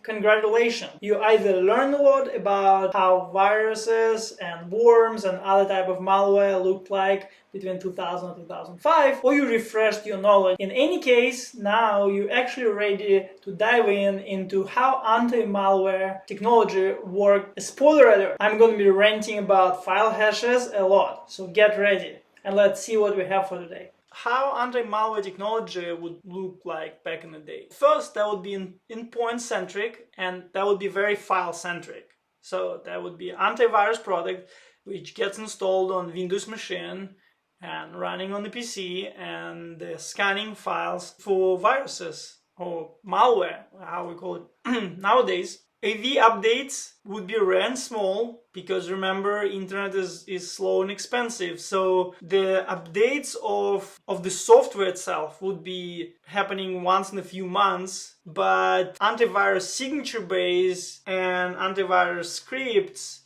congratulations! You either learned a lot about how viruses and worms and other type of malware looked like between 2000 and 2005, or you refreshed your knowledge. In any case, now you're actually ready to dive into how anti-malware technology works. Spoiler alert, I'm going to be ranting about file hashes a lot, so get ready and let's see what we have for today. How anti-malware technology would look like back in the day. First, that would be endpoint centric, and that would be very file centric. So that would be antivirus product which gets installed on Windows machine and running on the PC and scanning files for viruses or malware, how we call it nowadays. AV updates would be rare and small because remember, internet is slow and expensive, so the updates of the software itself would be happening once in a few months, but antivirus signature base and antivirus scripts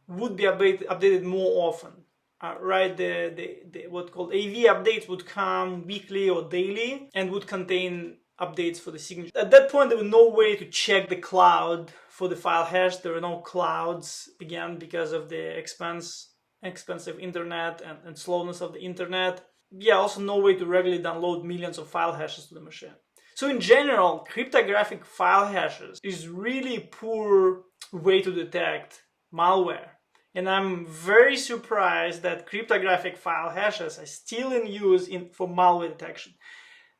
would be updated more often. Right, the what called AV updates would come weekly or daily and would contain updates for the signature. At that point, there was no way to check the cloud for the file hash. There were no clouds, again, because of the expensive internet and slowness of the internet. Yeah, also no way to regularly download millions of file hashes to the machine. So in general, cryptographic file hashes is really poor way to detect malware. And I'm very surprised that cryptographic file hashes are still in use for malware detection.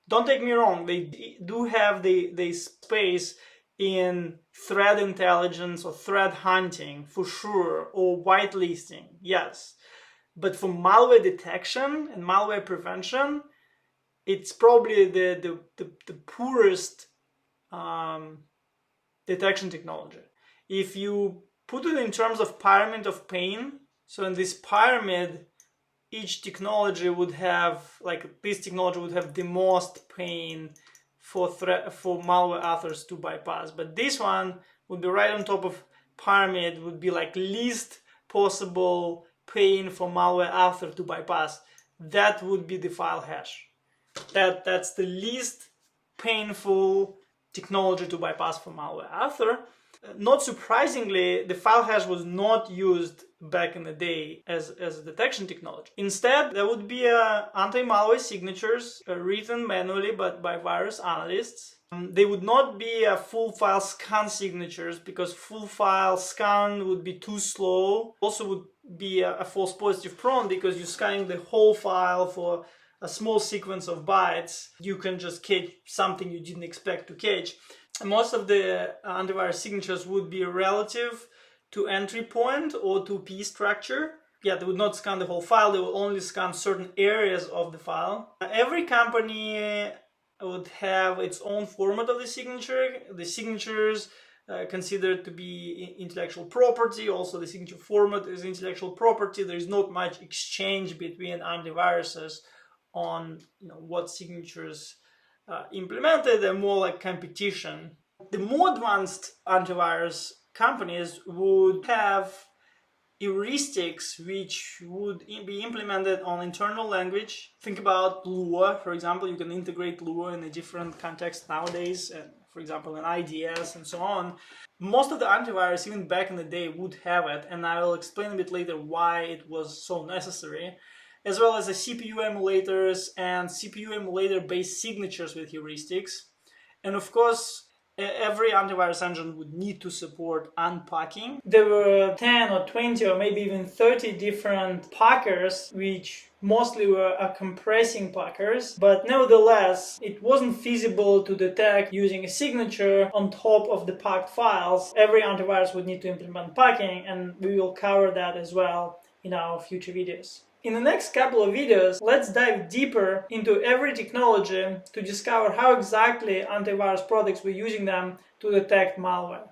Don't take me wrong, they do have the space in threat intelligence or threat hunting for sure, or whitelisting, yes. But for malware detection and malware prevention, it's probably the poorest detection technology. If you put it in terms of pyramid of pain, so in this pyramid, each technology would have, this technology would have the most pain for malware authors to bypass. But this one would be right on top of pyramid, would be like least possible pain for malware author to bypass. That would be the file hash. That's the least painful technology to bypass for malware author. Not surprisingly, the file hash was not used back in the day as a detection technology. Instead, there would be anti-malware signatures written manually but by virus analysts. They would not be full file scan signatures because full file scan would be too slow. Also would be a false positive prone because you're scanning the whole file for a small sequence of bytes. You can just catch something you didn't expect to catch. Most of the antivirus signatures would be relative to entry point or to P structure. Yeah, they would not scan the whole file, they would only scan certain areas of the file. Every company would have its own format of the signature. The signatures considered to be intellectual property. Also, the signature format is intellectual property. There is not much exchange between antiviruses on what signatures implemented, and more like competition. The more advanced antivirus companies would have heuristics which would be implemented on internal language. Think about Lua, for example. You can integrate Lua in a different context nowadays, and for example in IDS and so on. Most of the antivirus, even back in the day, would have it, and I will explain a bit later why it was so necessary, as well as the CPU emulators and CPU emulator based signatures with heuristics. And of course, every antivirus engine would need to support unpacking. There were 10 or 20 or maybe even 30 different packers, which mostly were compressing packers, but nevertheless, it wasn't feasible to detect using a signature on top of the packed files. Every antivirus would need to implement packing, and we will cover that as well in our future videos. In the next couple of videos, let's dive deeper into every technology to discover how exactly antivirus products were using them to detect malware.